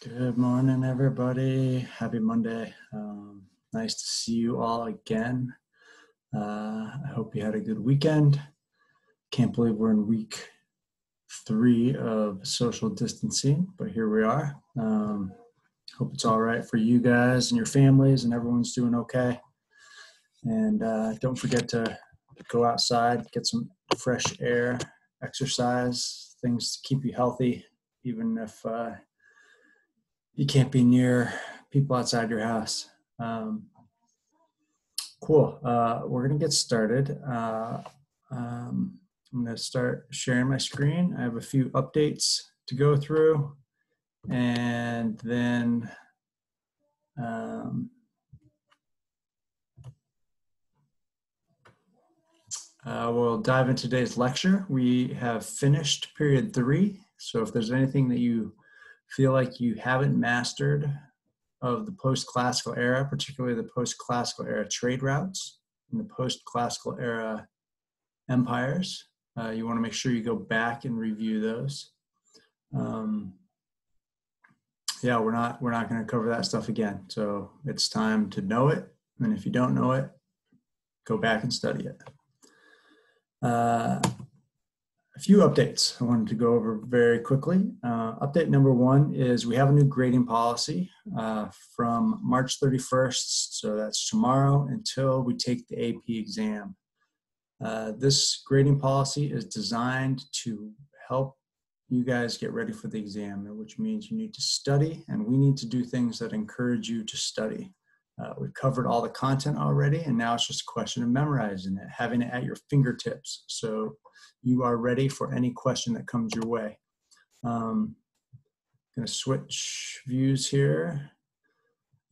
Good morning, everybody. Happy Monday. Nice to see you all again. I hope you had a good weekend. Can't believe we're in week 3 of social distancing, but here we are. Hope it's all right for you guys and your families and everyone's doing okay. And don't forget to go outside, get some fresh air, exercise, things to keep you healthy, even if you can't be near people outside your house. Cool. We're going to get started. I'm going to start sharing my screen. I have a few updates to go through, and then we'll dive into today's lecture. We have finished period 3. So if there's anything that you feel like you haven't mastered of the post-classical era, particularly the post-classical era trade routes and the post-classical era empires, you want to make sure you go back and review those. Yeah, we're not going to cover that stuff again. So it's time to know it, and if you don't know it, go back and study it. A few updates I wanted to go over very quickly. Update number 1 is we have a new grading policy from March 31st, so that's tomorrow, until we take the AP exam. This grading policy is designed to help you guys get ready for the exam, which means you need to study, and we need to do things that encourage you to study. We've covered all the content already, and now it's just a question of memorizing it, having it at your fingertips, so you are ready for any question that comes your way. I'm going to switch views here.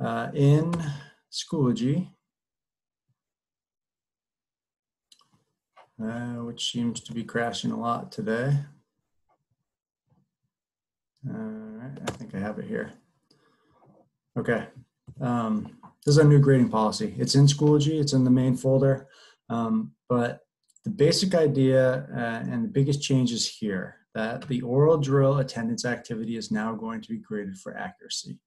In Schoology, which seems to be crashing a lot today. All right, I think I have it here. Okay. This is our new grading policy. It's in Schoology, it's in the main folder, but the basic idea and the biggest change is here, that the oral drill attendance activity is now going to be graded for accuracy.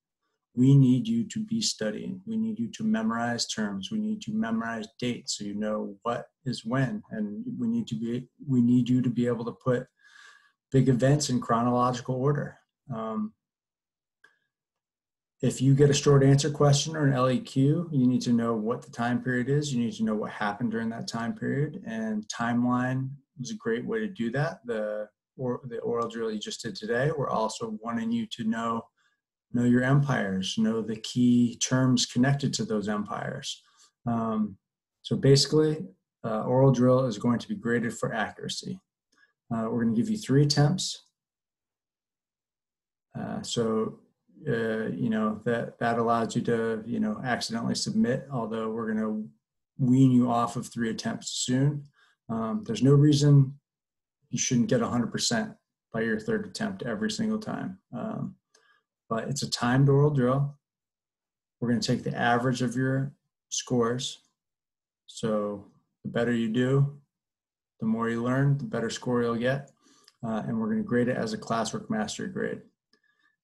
We need you to be studying. We need you to memorize terms. We need to memorize dates so you know what is when, and we need you to be able to put big events in chronological order. If you get a short answer question or an LEQ, you need to know what the time period is. You need to know what happened during that time period, and timeline is a great way to do that. The oral drill you just did today, we're also wanting you to know your empires, know the key terms connected to those empires. So basically, oral drill is going to be graded for accuracy. We're going to give you 3 attempts. That allows you to, accidentally submit, although we're going to wean you off of 3 attempts soon. There's no reason you shouldn't get 100% by your 3rd attempt every single time. But it's a timed oral drill. We're going to take the average of your scores. So the better you do, the more you learn, the better score you'll get. And we're going to grade it as a classwork mastery grade.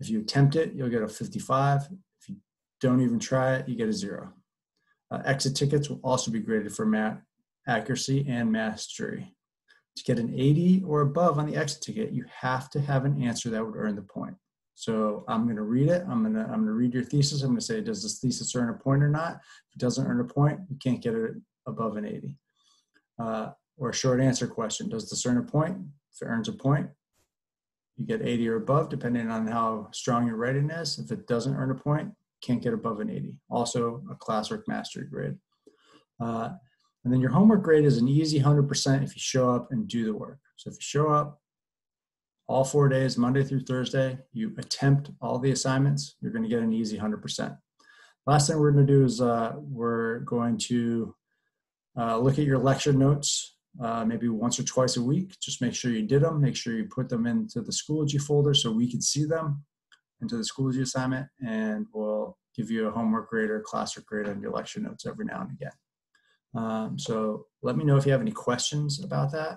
If you attempt it, you'll get a 55. If you don't even try it, you get a 0. Exit tickets will also be graded for accuracy and mastery. To get an 80 or above on the exit ticket, you have to have an answer that would earn the point. So I'm going to read it. I'm going to read your thesis. I'm going to say, does this thesis earn a point or not? If it doesn't earn a point, you can't get it above an 80. Or a short answer question. Does this earn a point? If it earns a point, you get 80 or above, depending on how strong your writing is. If it doesn't earn a point, can't get above an 80. Also a classwork mastery grade. And then your homework grade is an easy 100% if you show up and do the work. So if you show up all 4 days, Monday through Thursday, you attempt all the assignments, you're going to get an easy 100%. Last thing we're going to do is we're going to look at your lecture notes maybe once or twice a week. Just make sure you did them. Make sure you put them into the Schoology folder so we can see them into the Schoology assignment, and we'll give you a homework grade or classwork grade on your lecture notes every now and again. So let me know if you have any questions about that.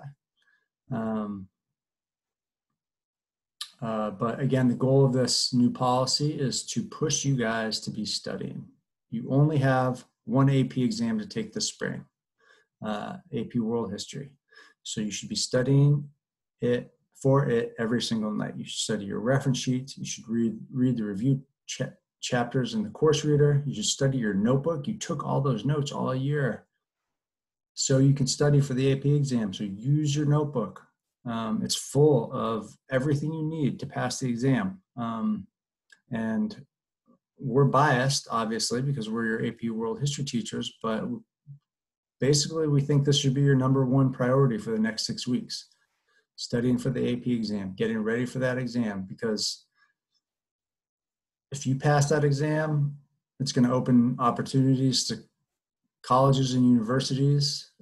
But again, the goal of this new policy is to push you guys to be studying. You only have one AP exam to take this spring, AP World History. So you should be studying it for it every single night. You should study your reference sheets. You should read the review chapters in the course reader. You should study your notebook. You took all those notes all year so you can study for the AP exam. So use your notebook. It's full of everything you need to pass the exam. And we're biased, obviously, because we're your AP World History teachers, but basically we think this should be your number one priority for the next 6 weeks. Studying for the AP exam, getting ready for that exam, because if you pass that exam, it's going to open opportunities to colleges and universities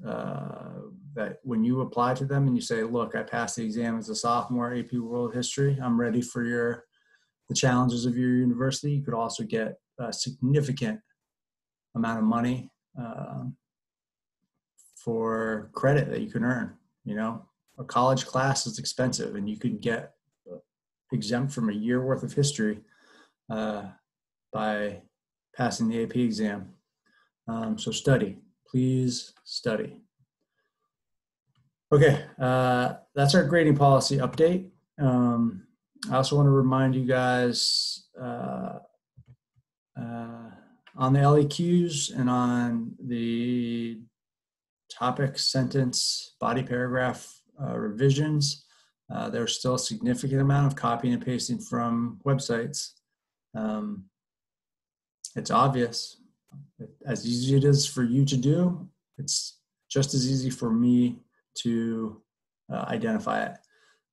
that when you apply to them and you say, look, I passed the exam as a sophomore, AP World History, I'm ready for the challenges of your university. You could also get a significant amount of money for credit that you can earn. You know, a college class is expensive, and you can get exempt from a year worth of history by passing the AP exam. So study, please study. Okay, that's our grading policy update. I also want to remind you guys on the LEQs and on the topic, sentence, body paragraph revisions, there's still a significant amount of copying and pasting from websites. It's obvious. As easy it is for you to do, it's just as easy for me to identify it.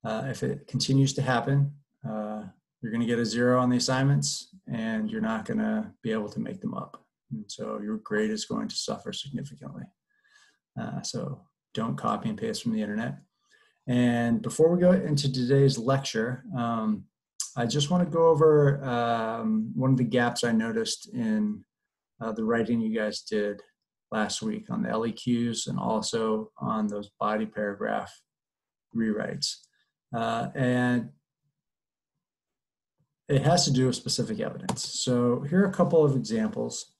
If it continues to happen, you're going to get a 0 on the assignments, and you're not going to be able to make them up. And so your grade is going to suffer significantly. So don't copy and paste from the internet. And before we go into today's lecture, I just want to go over one of the gaps I noticed in the writing you guys did last week on the LEQs and also on those body paragraph rewrites. And it has to do with specific evidence. So here are a couple of examples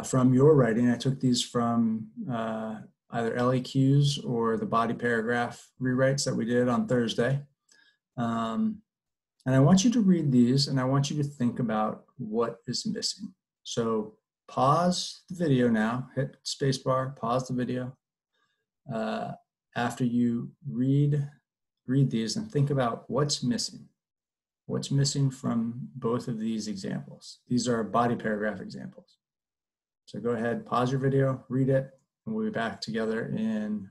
from your writing. I took these from either LEQs or the body paragraph rewrites that we did on Thursday. And I want you to read these, and I want you to think about what is missing. So pause the video now, hit spacebar, pause the video. After you read these and think about what's missing. What's missing from both of these examples? These are body paragraph examples. So go ahead, pause your video, read it, and we'll be back together in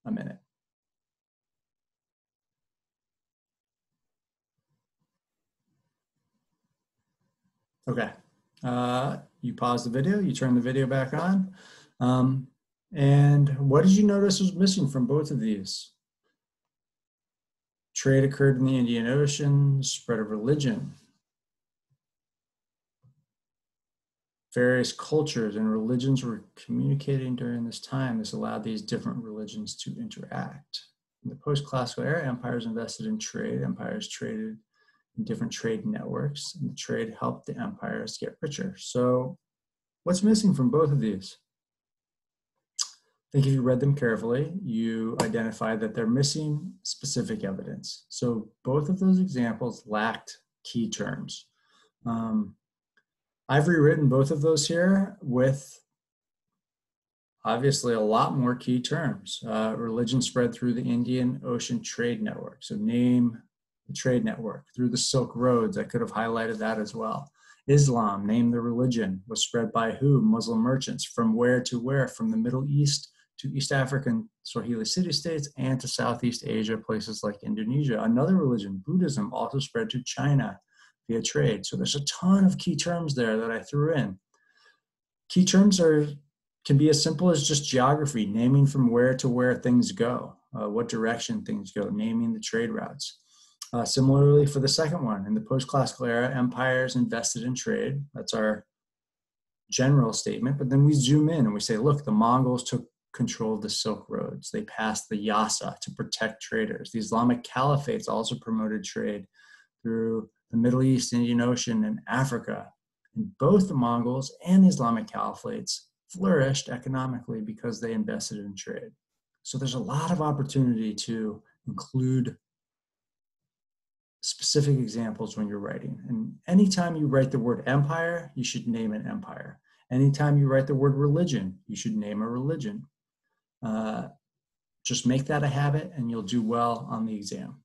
a minute. Okay, you pause the video, you turn the video back on. And what did you notice was missing from both of these? Trade occurred in the Indian Ocean, spread of religion. Various cultures and religions were communicating during this time. This allowed these different religions to interact. In the post-classical era, empires invested in trade. Empires traded in different trade networks, and the trade helped the empires get richer. So what's missing from both of these? I think if you read them carefully, you identify that they're missing specific evidence. So both of those examples lacked key terms. I've rewritten both of those here with obviously a lot more key terms. Religion spread through the Indian Ocean trade network. So name the trade network. Through the Silk Roads, I could have highlighted that as well. Islam, name the religion, was spread by who? Muslim merchants. From where to where? From the Middle East to East African Swahili city-states and to Southeast Asia, places like Indonesia. Another religion, Buddhism, also spread to China via trade. So there's a ton of key terms there that I threw in. Key terms can be as simple as just geography, naming from where to where things go, what direction things go, naming the trade routes. Similarly for the second one, in the post-classical era, empires invested in trade. That's our general statement, but then we zoom in and we say, look, the Mongols took controlled the Silk Roads. They passed the Yasa to protect traders. The Islamic caliphates also promoted trade through the Middle East, Indian Ocean, and Africa. And both the Mongols and the Islamic caliphates flourished economically because they invested in trade. So there's a lot of opportunity to include specific examples when you're writing. And anytime you write the word empire, you should name an empire. Anytime you write the word religion, you should name a religion. Just make that a habit and you'll do well on the exam.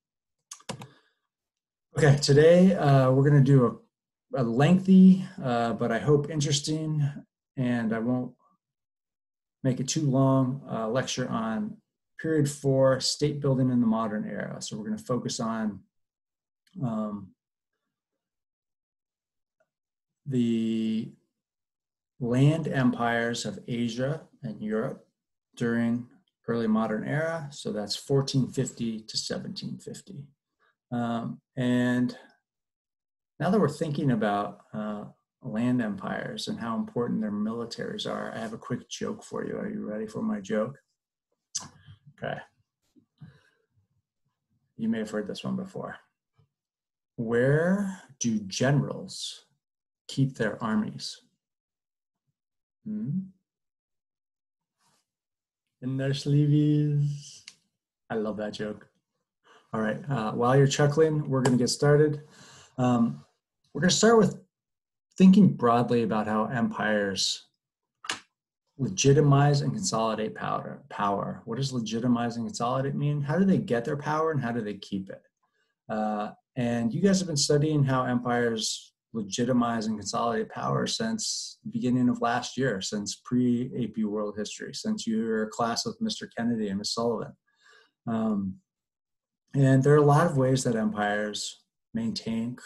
Okay, today we're going to do a lengthy, but I hope interesting, and I won't make it too long, lecture on period 4, state building in the modern era. So we're going to focus on the land empires of Asia and Europe during early modern era. So that's 1450 to 1750. And now that we're thinking about land empires and how important their militaries are, I have a quick joke for you. Are you ready for my joke? Okay. You may have heard this one before. Where do generals keep their armies? In their sleeves. I love that joke. All right, while you're chuckling, we're going to get started. We're going to start with thinking broadly about how empires legitimize and consolidate power. What does legitimize and consolidate mean? How do they get their power and how do they keep it? And you guys have been studying how empires legitimize and consolidate power since the beginning of last year, since pre-AP World History, since you were a class with Mr. Kennedy and Ms. Sullivan. And there are a lot of ways that empires maintain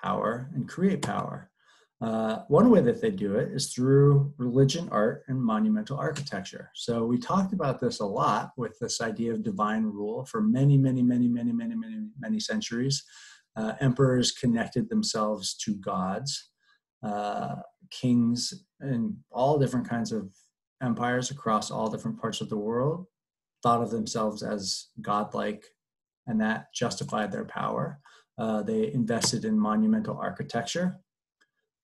power and create power. One way that they do it is through religion, art, and monumental architecture. So we talked about this a lot with this idea of divine rule for many centuries. Emperors connected themselves to gods. Kings and all different kinds of empires across all different parts of the world thought of themselves as godlike, and that justified their power. They invested in monumental architecture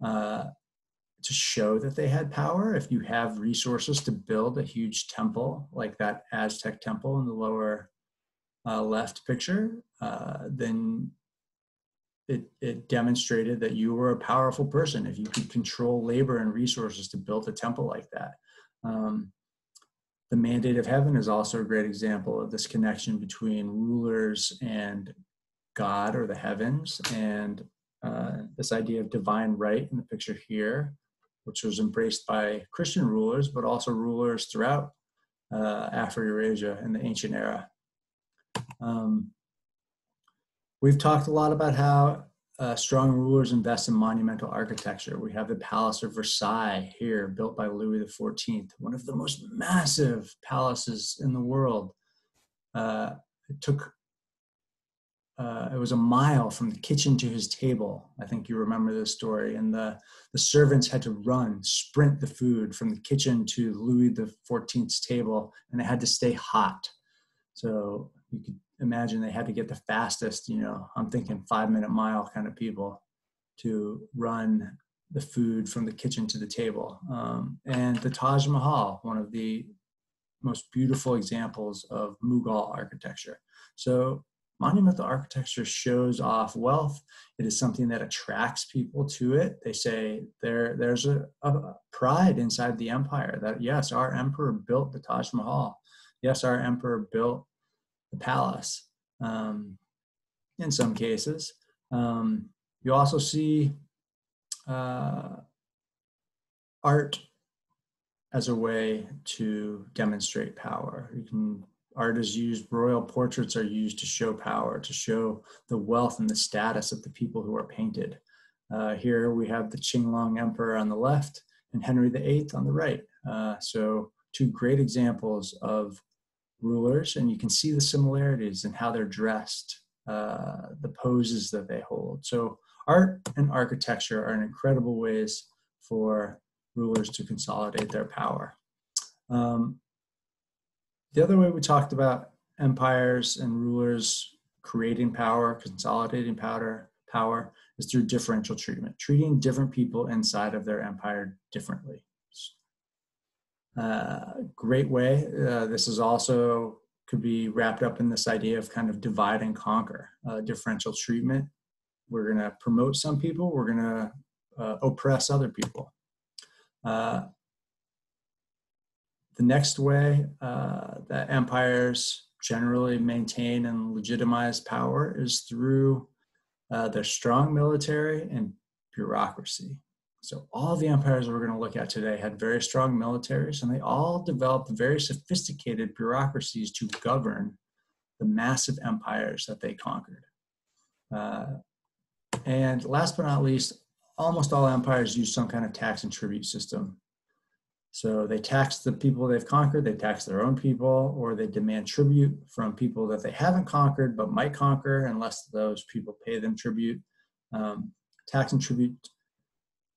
to show that they had power. If you have resources to build a huge temple like that Aztec temple in the lower left picture, then it demonstrated that you were a powerful person if you could control labor and resources to build a temple like that. The Mandate of Heaven is also a great example of this connection between rulers and God or the heavens, and this idea of divine right in the picture here, which was embraced by Christian rulers, but also rulers throughout Afro-Eurasia in the ancient era. We've talked a lot about how strong rulers invest in monumental architecture. We have the Palace of Versailles here, built by Louis XIV, one of the most massive palaces in the world. It was a mile from the kitchen to his table. I think you remember this story. And the servants had to sprint the food from the kitchen to Louis XIV's table, and it had to stay hot. So you could imagine they had to get the fastest, I'm thinking 5-minute mile kind of people to run the food from the kitchen to the table. And the Taj Mahal, one of the most beautiful examples of Mughal architecture. So monumental architecture shows off wealth. It is something that attracts people to it. They say there's a pride inside the empire that, yes, our emperor built the Taj Mahal. Yes, our emperor built the palace. In some cases, you also see art as a way to demonstrate power. Art is used, royal portraits are used to show power, to show the wealth and the status of the people who are painted. Here we have the Qinglong Emperor on the left and Henry VIII on the right. So two great examples of rulers, and you can see the similarities in how they're dressed, the poses that they hold. So art and architecture are incredible ways for rulers to consolidate their power. The other way we talked about empires and rulers creating power, consolidating power is through differential treatment, treating different people inside of their empire differently. Great way. This is also could be wrapped up in this idea of kind of divide and conquer, differential treatment. We're going to promote some people, we're going to oppress other people. The next way that empires generally maintain and legitimize power is through their strong military and bureaucracy. So all the empires we're going to look at today had very strong militaries, and they all developed very sophisticated bureaucracies to govern the massive empires that they conquered. And last but not least, almost all empires use some kind of tax and tribute system. So they tax the people they've conquered, they tax their own people, or they demand tribute from people that they haven't conquered but might conquer unless those people pay them tribute. Tax and tribute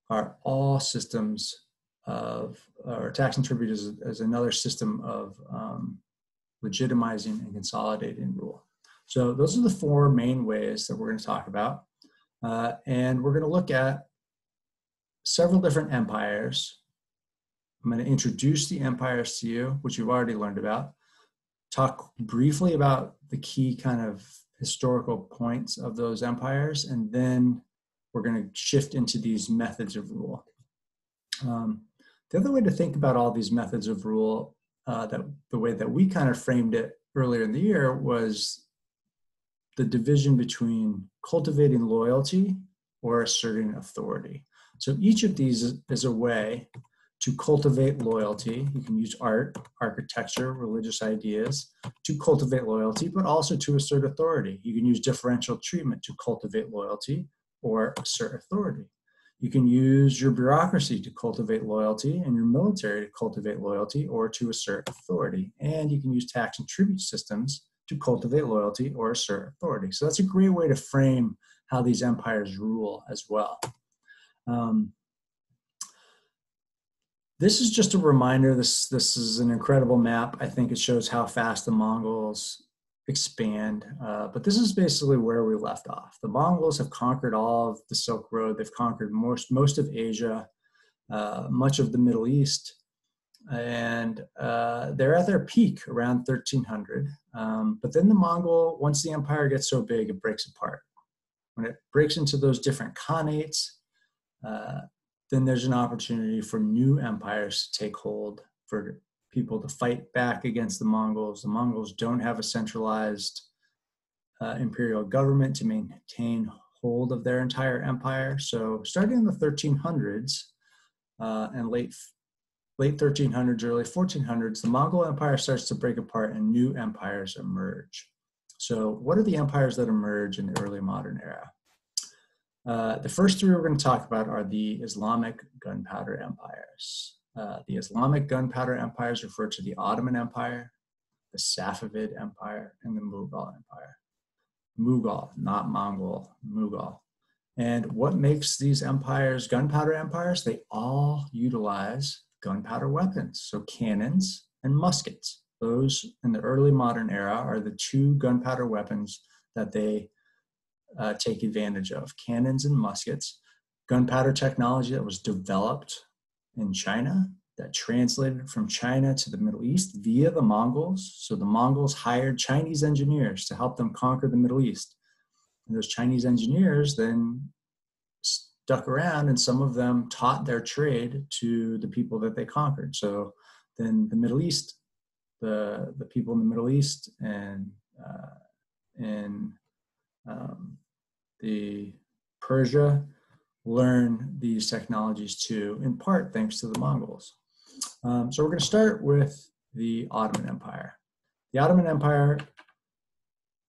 are all systems of, or tax and tribute is another system of legitimizing and consolidating rule. So those are the four main ways that we're going to talk about. And we're going to look at several different empires. I'm going to introduce the empires to you, which you've already learned about, talk briefly about the key kind of historical points of those empires, and then we're going to shift into these methods of rule. The other way to think about all these methods of rule, that the way that we kind of framed it earlier in the year, was the division between cultivating loyalty or asserting authority. So each of these is a way to cultivate loyalty. You can use art, architecture, religious ideas to cultivate loyalty, but also to assert authority. You can use differential treatment to cultivate loyalty or assert authority. You can use your bureaucracy to cultivate loyalty and your military to cultivate loyalty or to assert authority. And you can use tax and tribute systems to cultivate loyalty or assert authority. So that's a great way to frame how these empires rule as well. This is just a reminder. This is an incredible map. I think it shows how fast the Mongols expand, but this is basically where we left off. The Mongols have conquered all of the Silk Road. They've conquered most of Asia, much of the Middle East, and they're at their peak around 1300. But then once the empire gets so big, it breaks apart. When it breaks into those different khanates, then there's an opportunity for new empires to take hold, for people to fight back against the Mongols. The Mongols don't have a centralized imperial government to maintain hold of their entire empire. So starting in the 1300s and late 1300s, early 1400s, the Mongol Empire starts to break apart and new empires emerge. So what are the empires that emerge in the early modern era? The first three we're going to talk about are the Islamic gunpowder empires. The Islamic gunpowder empires refer to the Ottoman Empire, the Safavid Empire, and the Mughal Empire. Mughal, not Mongol, Mughal. And what makes these empires gunpowder empires? They all utilize gunpowder weapons, so cannons and muskets. Those in the early modern era are the two gunpowder weapons that they take advantage of, cannons and muskets. Gunpowder technology that was developed in China, that translated from China to the Middle East via the Mongols. So the Mongols hired Chinese engineers to help them conquer the Middle East. And those Chinese engineers then stuck around, and some of them taught their trade to the people that they conquered. So then the Middle East, the people in the Middle East and the Persia learn these technologies too, in part thanks to the Mongols. So we're going to start with the Ottoman Empire. The Ottoman Empire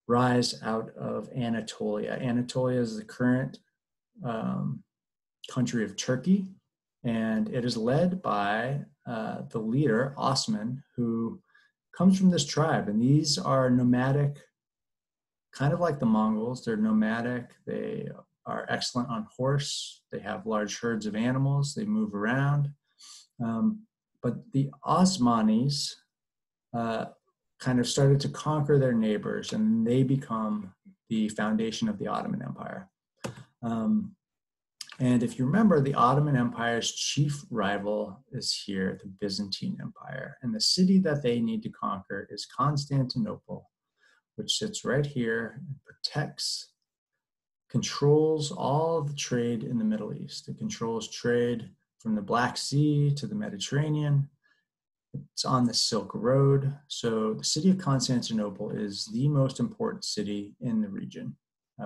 rise out of Anatolia. Anatolia is the current country of Turkey, and it is led by the leader, Osman, who comes from this tribe. And these are nomadic, kind of like the Mongols. They're nomadic. They are excellent on horse. They have large herds of animals. They move around. But the Osmanis kind of started to conquer their neighbors, and they become the foundation of the Ottoman Empire. And if you remember, the Ottoman Empire's chief rival is here, the Byzantine Empire. And the city that they need to conquer is Constantinople, which sits right here and protects, controls all of the trade in the Middle East. It controls trade from the Black Sea to the Mediterranean. It's on the Silk Road. So the city of Constantinople is the most important city in the region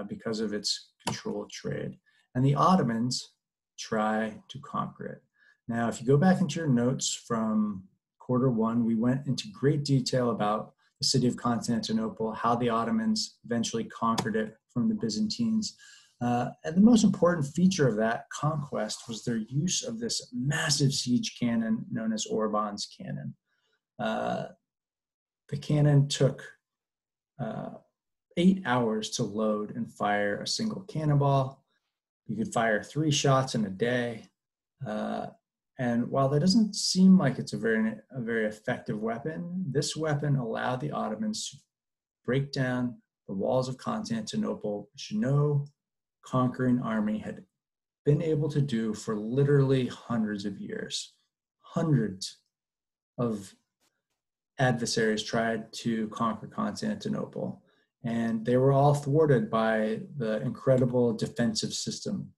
because of its control of trade. And the Ottomans try to conquer it. Now, if you go back into your notes from Q1, we went into great detail about the city of Constantinople, how the Ottomans eventually conquered it from the Byzantines. And the most important feature of that conquest was their use of this massive siege cannon known as Orban's cannon. The cannon took 8 hours to load and fire a single cannonball. You could fire 3 shots in a day. And while that doesn't seem like it's a very effective weapon, this weapon allowed the Ottomans to break down the walls of Constantinople, which no conquering army had been able to do for literally hundreds of years. Hundreds of adversaries tried to conquer Constantinople, and they were all thwarted by the incredible defensive system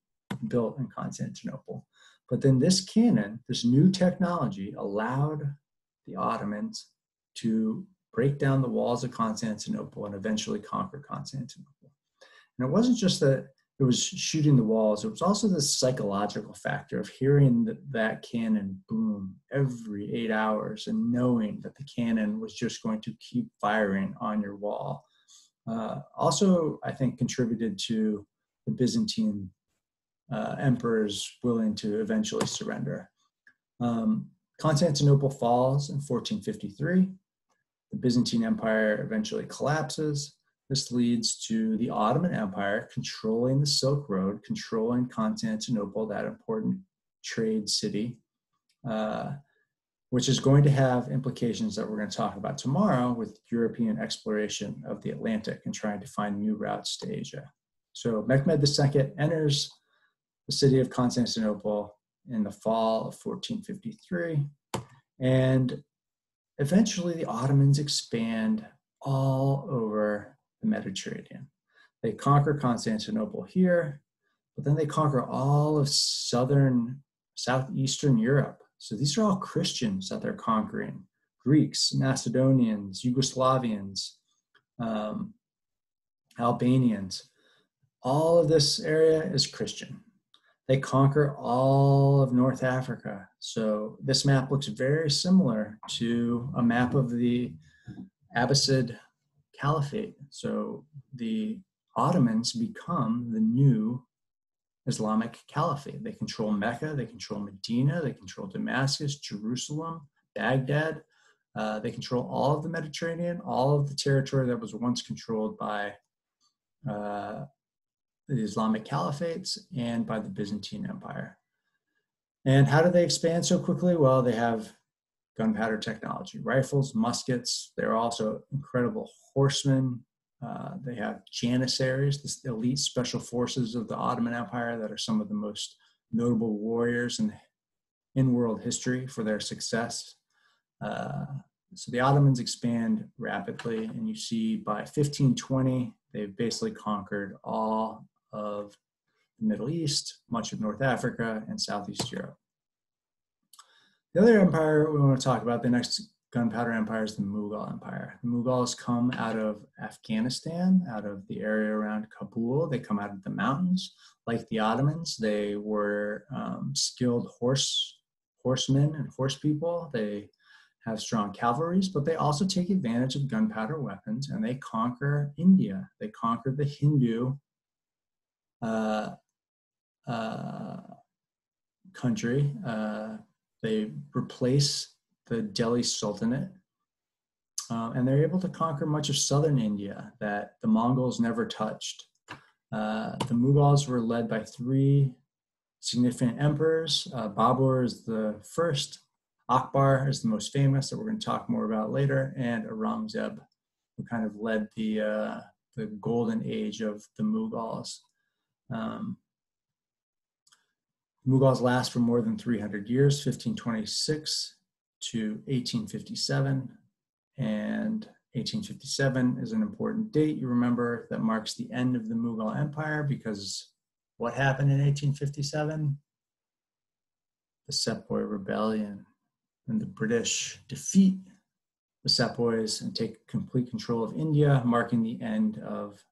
built in Constantinople. But then this cannon, this new technology, allowed the Ottomans to break down the walls of Constantinople and eventually conquer Constantinople. And it wasn't just that it was shooting the walls, it was also the psychological factor of hearing that cannon boom every 8 hours and knowing that the cannon was just going to keep firing on your wall. Also, I think, contributed to the Byzantine emperors willing to eventually surrender. Constantinople falls in 1453. The Byzantine Empire eventually collapses. This leads to the Ottoman Empire controlling the Silk Road, controlling Constantinople, that important trade city, which is going to have implications that we're going to talk about tomorrow with European exploration of the Atlantic and trying to find new routes to Asia. So Mehmed II enters the city of Constantinople in the fall of 1453, and eventually the Ottomans expand all over the Mediterranean. They conquer Constantinople here, but then they conquer all of southeastern Europe. So these are all Christians that they're conquering: Greeks, Macedonians, Yugoslavians, Albanians. All of this area is Christian. They conquer all of North Africa. So this map looks very similar to a map of the Abbasid Caliphate. So the Ottomans become the new Islamic Caliphate. They control Mecca, they control Medina, they control Damascus, Jerusalem, Baghdad. They control all of the Mediterranean, all of the territory that was once controlled by the Islamic Caliphates and by the Byzantine Empire. And how do they expand so quickly? Well, they have gunpowder technology, rifles, muskets. They're also incredible horsemen. They have janissaries, the elite special forces of the Ottoman Empire that are some of the most notable warriors in world history for their success. So the Ottomans expand rapidly, and you see by 1520, they've basically conquered all of the Middle East, much of North Africa, and Southeast Europe. The other empire we want to talk about, the next gunpowder empire, is the Mughal Empire. The Mughals come out of Afghanistan, out of the area around Kabul. They come out of the mountains. Like the Ottomans, they were skilled horsemen and horse people. They have strong cavalries, but they also take advantage of gunpowder weapons, and they conquer India. They conquer the Hindu country. They replace the Delhi Sultanate, and they're able to conquer much of southern India that the Mongols never touched. The Mughals were led by 3 significant emperors. Babur is the first. Akbar is the most famous that we're going to talk more about later, and Aurangzeb, who kind of led the golden age of the Mughals. Mughals last for more than 300 years, 1526 to 1857. And 1857 is an important date. You remember that marks the end of the Mughal Empire, because what happened in 1857? The Sepoy Rebellion, and the British defeat the Sepoys and take complete control of India, marking the end of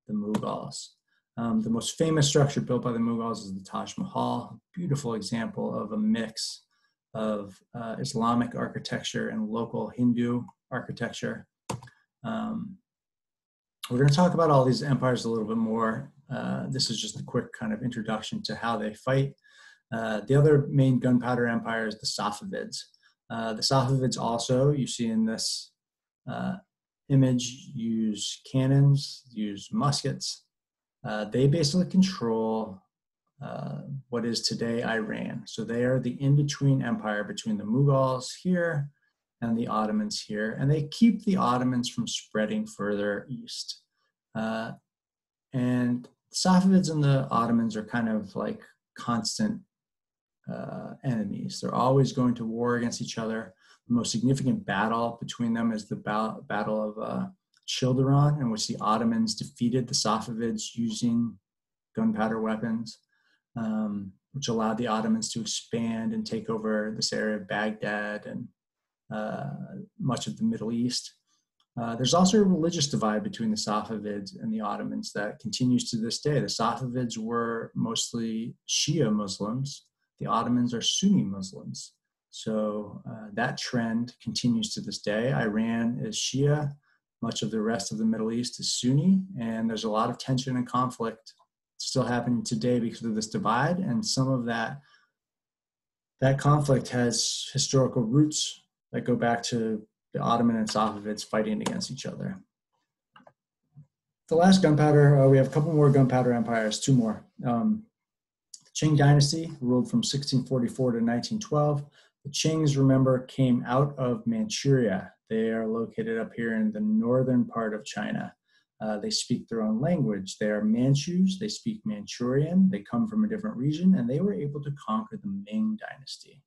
the Mughals. The most famous structure built by the Mughals is the Taj Mahal, a beautiful example of a mix of Islamic architecture and local Hindu architecture. We're going to talk about all these empires a little bit more. This is just a quick kind of introduction to how they fight. The other main gunpowder empire is the Safavids. The Safavids also, you see in this image, use cannons, use muskets. They basically control what is today Iran. So they are the in-between empire between the Mughals here and the Ottomans here, and they keep the Ottomans from spreading further east. And Safavids and the Ottomans are kind of like constant enemies. They're always going to war against each other. The most significant battle between them is the Battle of Childeron, in which the Ottomans defeated the Safavids using gunpowder weapons, which allowed the Ottomans to expand and take over this area of Baghdad and much of the Middle East. There's also a religious divide between the Safavids and the Ottomans that continues to this day. The Safavids were mostly Shia Muslims. The Ottomans are Sunni Muslims. So that trend continues to this day. Iran is Shia. Much of the rest of the Middle East is Sunni. And there's a lot of tension and conflict still happening today because of this divide. And some of that conflict has historical roots that go back to the Ottoman and Safavids fighting against each other. The last gunpowder, we have a couple more gunpowder empires, two more. The Qing dynasty ruled from 1644 to 1912. The Qings, remember, came out of Manchuria. They are located up here in the northern part of China. They speak their own language. They are Manchus. They speak Manchurian. They come from a different region, and they were able to conquer the Ming dynasty.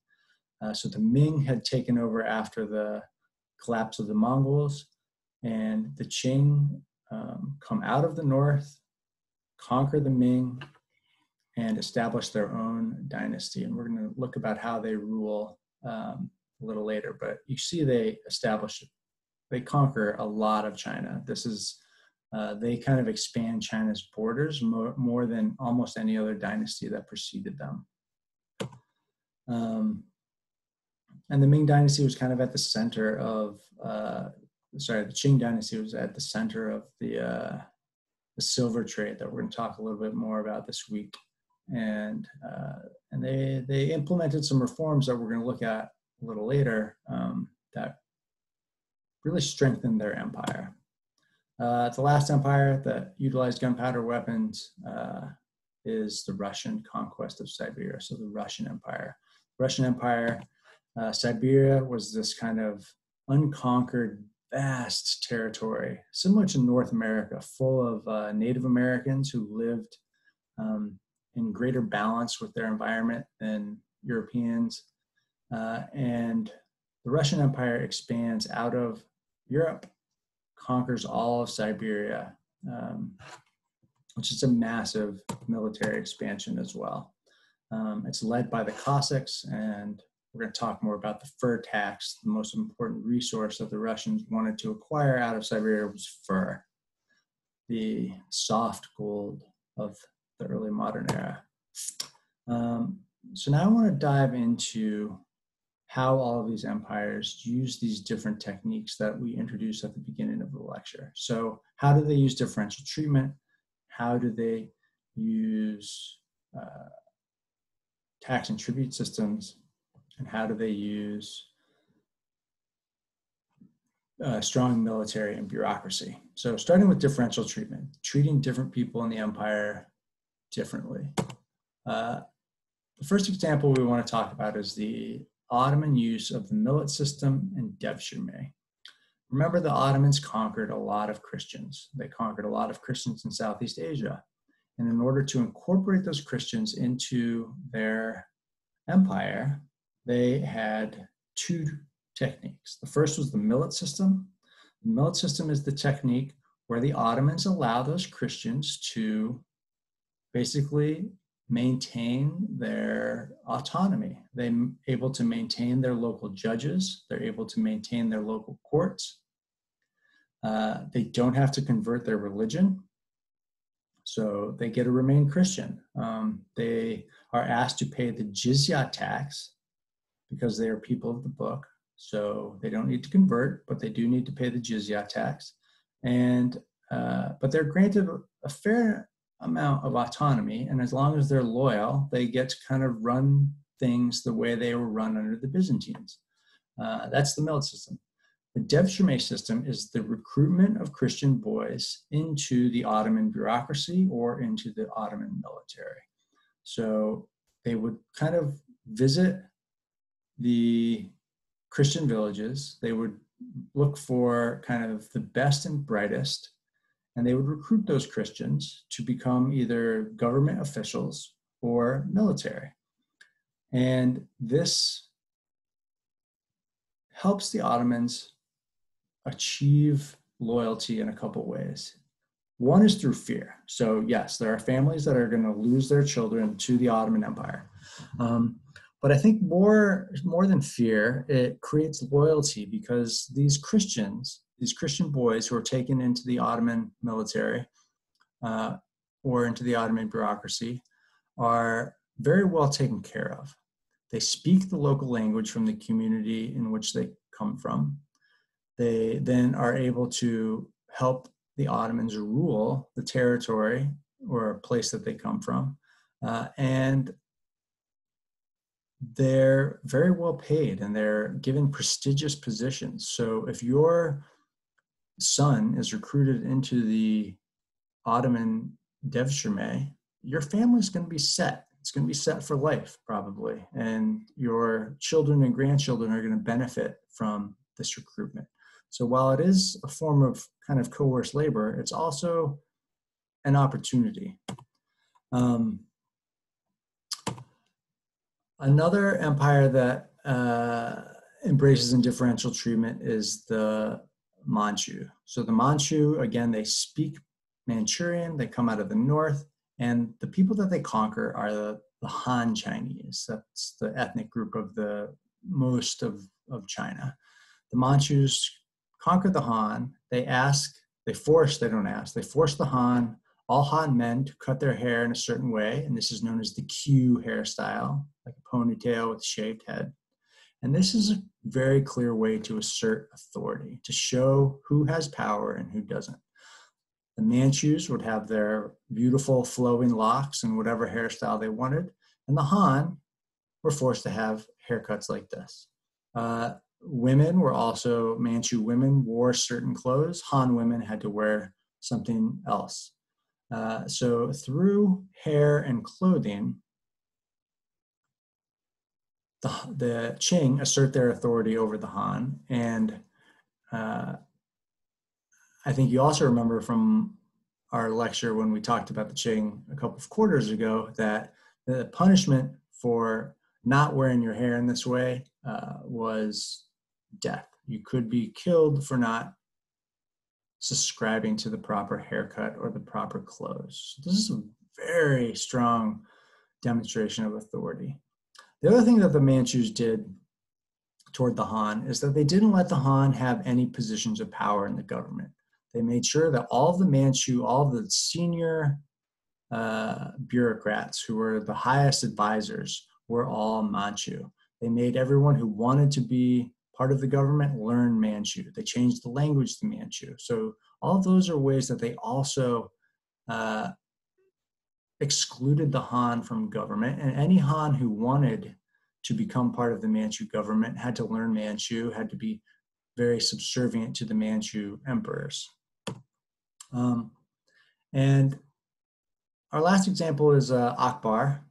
So the Ming had taken over after the collapse of the Mongols, and the Qing come out of the north, conquer the Ming, and establish their own dynasty. And we're going to look about how they rule a little later. But you see they conquer a lot of China. This is, they kind of expand China's borders more than almost any other dynasty that preceded them. And the Ming dynasty was kind of at the center of, the Qing dynasty was at the center of the silver trade that we're going to talk a little bit more about this week. And they implemented some reforms that we're going to look at a little later that really strengthened their empire. The last empire that utilized gunpowder weapons is the Russian conquest of Siberia, so the Russian Empire. Russian Empire, Siberia was this kind of unconquered, vast territory, similar to North America, full of Native Americans who lived in greater balance with their environment than Europeans. And the Russian Empire expands out of Europe, conquers all of Siberia, which is a massive military expansion as well. It's led by the Cossacks, and we're going to talk more about the fur tax. The most important resource that the Russians wanted to acquire out of Siberia was fur, the soft gold of the early modern era. So now I want to dive into how all of these empires use these different techniques that we introduced at the beginning of the lecture. So how do they use differential treatment? How do they use tax and tribute systems? And how do they use strong military and bureaucracy? So starting with differential treatment, treating different people in the empire differently. The first example we want to talk about is the Ottoman use of the millet system and devshirme. Remember, the Ottomans conquered a lot of Christians. They conquered a lot of Christians in Southeast Asia. And in order to incorporate those Christians into their empire, they had two techniques. The first was the millet system. The millet system is the technique where the Ottomans allow those Christians to basically maintain their autonomy. They're able to maintain their local judges. They're able to maintain their local courts. They don't have to convert their religion. So they get to remain Christian. They are asked to pay the jizya tax because they are people of the book. So they don't need to convert, but they do need to pay the jizya tax. And but they're granted a fair amount of autonomy, and as long as they're loyal, they get to kind of run things the way they were run under the Byzantines. That's the millet system. The devshirme system is the recruitment of Christian boys into the Ottoman bureaucracy or into the Ottoman military. So they would kind of visit the Christian villages. They would look for kind of the best and brightest, and they would recruit those Christians to become either government officials or military. And this helps the Ottomans achieve loyalty in a couple ways. One is through fear. So yes, there are families that are going to lose their children to the Ottoman Empire. But I think more than fear, it creates loyalty, because these Christian boys who are taken into the Ottoman military or into the Ottoman bureaucracy are very well taken care of. They speak the local language from the community in which they come from. They then are able to help the Ottomans rule the territory or place that they come from. And they're very well paid, and they're given prestigious positions. So if your son is recruited into the Ottoman devshirme, your family's going to be set. It's going to be set for life, probably. And your children and grandchildren are going to benefit from this recruitment. So while it is a form of kind of coerced labor, it's also an opportunity. Another empire that embraces indifferential treatment is the Manchu. So the Manchu, again, they speak Manchurian, they come out of the north, and the people that they conquer are the Han Chinese. That's the ethnic group of the most of China. The Manchus conquer the Han. They force the Han, all Han men, to cut their hair in a certain way, and this is known as the Q hairstyle, like a ponytail with a shaved head. And this is a very clear way to assert authority, to show who has power and who doesn't. The Manchus would have their beautiful flowing locks and whatever hairstyle they wanted, and the Han were forced to have haircuts like this. Women were also, Manchu women wore certain clothes. Han women had to wear something else. So through hair and clothing, the Qing assert their authority over the Han. And I think you also remember from our lecture when we talked about the Qing a couple of quarters ago that the punishment for not wearing your hair in this way was death. You could be killed for not subscribing to the proper haircut or the proper clothes. This is a very strong demonstration of authority. The other thing that the Manchus did toward the Han is that they didn't let the Han have any positions of power in the government. They made sure that all of the Manchu, all of the senior bureaucrats who were the highest advisors were all Manchu. They made everyone who wanted to be part of the government learn Manchu. They changed the language to Manchu. So all of those are ways that they also excluded the Han from government, and any Han who wanted to become part of the Manchu government had to learn Manchu, had to be very subservient to the Manchu emperors. And our last example is Akbar.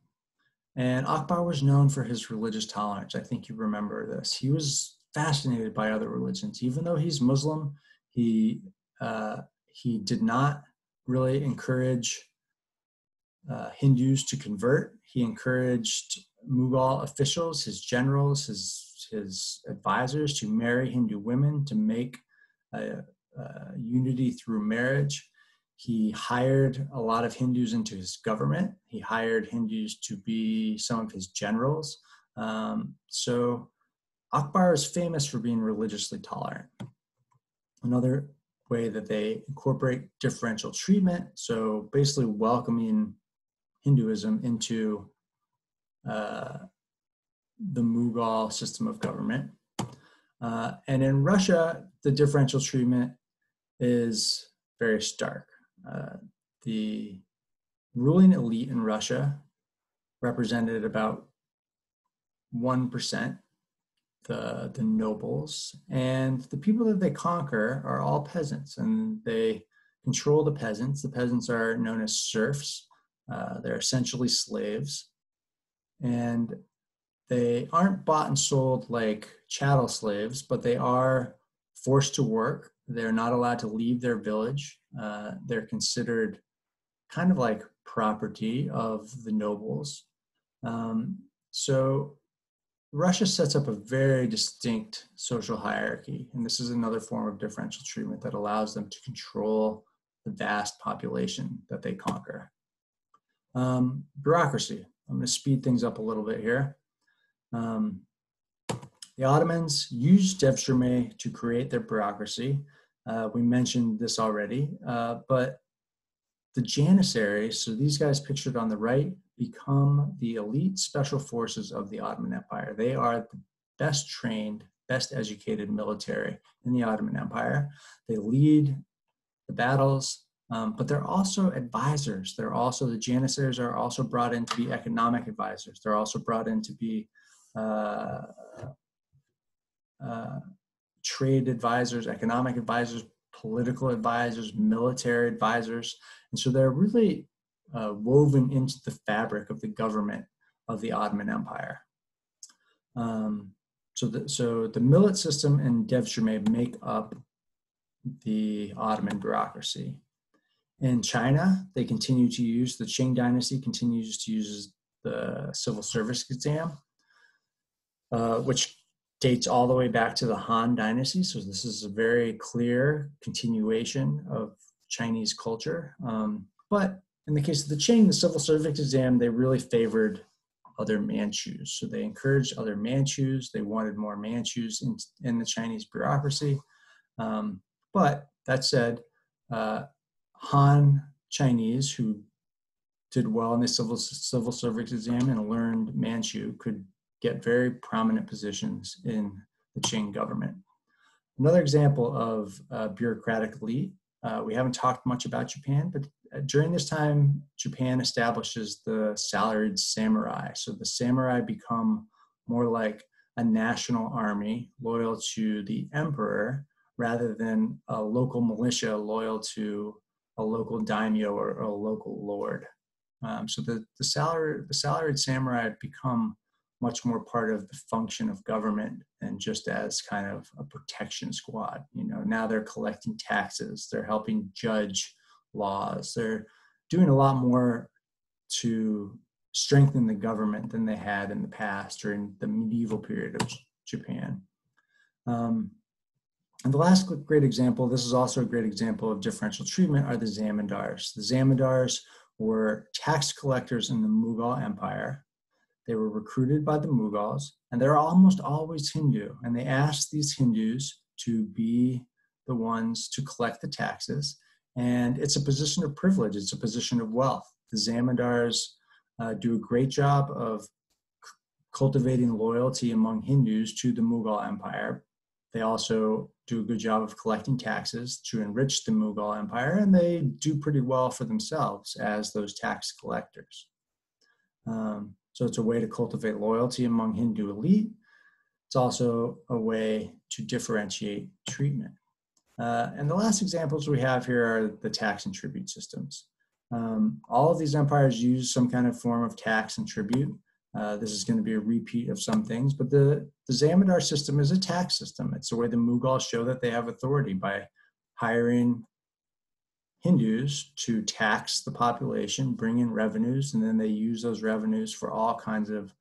And Akbar was known for his religious tolerance. I think you remember this. He was fascinated by other religions. Even though he's Muslim, he, he did not really encourage Hindus to convert. He encouraged Mughal officials, his generals, his advisors to marry Hindu women, to make unity through marriage. He hired a lot of Hindus into his government. He hired Hindus to be some of his generals. So Akbar is famous for being religiously tolerant. Another way that they incorporate differential treatment, so basically welcoming Hinduism into the Mughal system of government. And in Russia, the differential treatment is very stark. The ruling elite in Russia represented about 1%, the nobles, and the people that they conquer are all peasants, and they control the peasants. The peasants are known as serfs. They're essentially slaves, and they aren't bought and sold like chattel slaves, but they are forced to work. They're not allowed to leave their village. They're considered kind of like property of the nobles. So Russia sets up a very distinct social hierarchy, and this is another form of differential treatment that allows them to control the vast population that they conquer. Bureaucracy. I'm going to speed things up a little bit here. The Ottomans used devshirme to create their bureaucracy. We mentioned this already, but the Janissaries, so these guys pictured on the right, become the elite special forces of the Ottoman Empire. They are the best trained, best educated military in the Ottoman Empire. They lead the battles, but they're also advisors. The Janissaries are also brought in to be economic advisors. They're also brought in to be trade advisors, economic advisors, political advisors, military advisors. And so they're really woven into the fabric of the government of the Ottoman Empire. So the millet system and devshirme make up the Ottoman bureaucracy. In China, they continue to use, the Qing dynasty continues to use the civil service exam, which dates all the way back to the Han dynasty. So this is a very clear continuation of Chinese culture. But in the case of the Qing, the civil service exam, they really favored other Manchus. So they encouraged other Manchus. They wanted more Manchus in the Chinese bureaucracy. But that said, Han Chinese who did well in the civil service exam and learned Manchu could get very prominent positions in the Qing government. Another example of bureaucratic elite, we haven't talked much about Japan, but during this time, Japan establishes the salaried samurai. So the samurai become more like a national army loyal to the emperor rather than a local militia loyal to a local daimyo or a local lord. So the salaried samurai become much more part of the function of government than just as kind of a protection squad. Now they're collecting taxes, they're helping judge laws, they're doing a lot more to strengthen the government than they had in the past during the medieval period of Japan. And the last great example, this is also a great example of differential treatment, are the zamindars. The zamindars were tax collectors in the Mughal Empire. They were recruited by the Mughals, and they're almost always Hindu. And they asked these Hindus to be the ones to collect the taxes. And it's a position of privilege. It's a position of wealth. The zamindars do a great job of cultivating loyalty among Hindus to the Mughal Empire. They also do a good job of collecting taxes to enrich the Mughal Empire, and they do pretty well for themselves as those tax collectors. So it's a way to cultivate loyalty among Hindu elite. It's also a way to differentiate treatment. And the last examples we have here are the tax and tribute systems. All of these empires use some kind of form of tax and tribute. This is going to be a repeat of some things, but the Zamindar system is a tax system. It's the way the Mughals show that they have authority by hiring Hindus to tax the population, bring in revenues, and then they use those revenues for all kinds of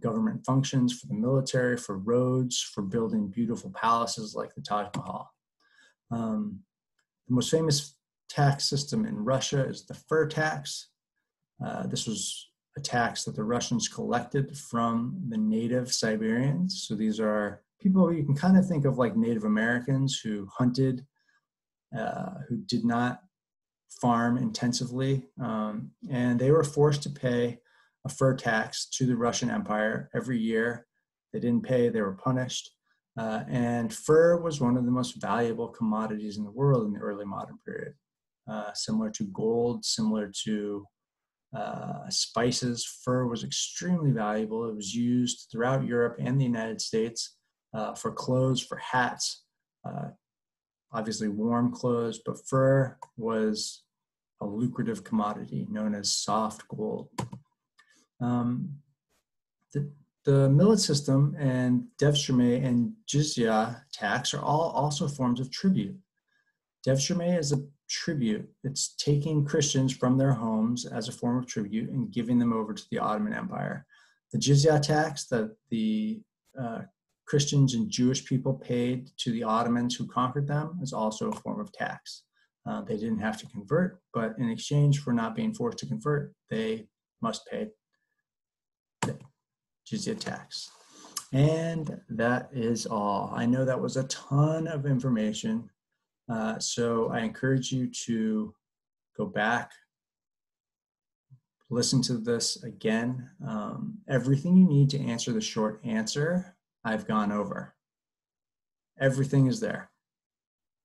government functions, for the military, for roads, for building beautiful palaces like the Taj Mahal. The most famous tax system in Russia is the fur tax. This was a tax that the Russians collected from the native Siberians. So these are people you can kind of think of like Native Americans who hunted, who did not farm intensively, and they were forced to pay a fur tax to the Russian Empire every year. They didn't pay, they were punished. And fur was one of the most valuable commodities in the world in the early modern period. Similar to gold, similar to spices, fur was extremely valuable. It was used throughout Europe and the United States for clothes, for hats, obviously warm clothes, but fur was a lucrative commodity known as soft gold. The millet system and devshirme and jizya tax are all also forms of tribute. Devshirme is a tribute. It's taking Christians from their homes as a form of tribute and giving them over to the Ottoman Empire. The jizya tax that the Christians and Jewish people paid to the Ottomans who conquered them is also a form of tax. They didn't have to convert, but in exchange for not being forced to convert, they must pay the jizya tax. And that is all. I know that was a ton of information. So I encourage you to go back, listen to this again. Everything you need to answer the short answer, I've gone over. Everything is there.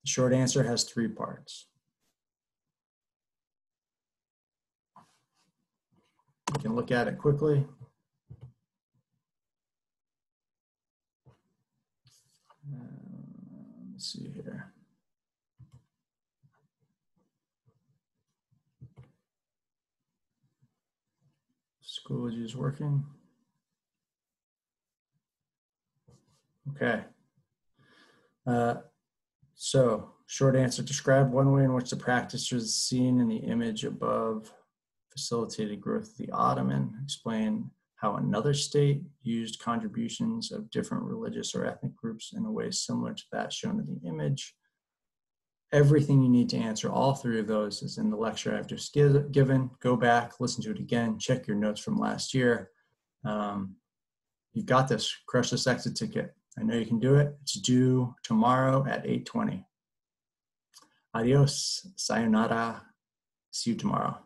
The short answer has 3 parts. You can look at it quickly. Let's see here. Schoology is working. Okay. So, short answer, describe one way in which the practices seen in the image above facilitated growth of the Ottoman. Explain how another state used contributions of different religious or ethnic groups in a way similar to that shown in the image. Everything you need to answer all 3 of those is in the lecture I've just given. Go back, listen to it again, check your notes from last year. You've got this. Crush this exit ticket. I know you can do it. It's due tomorrow at 8:20. Adios. Sayonara. See you tomorrow.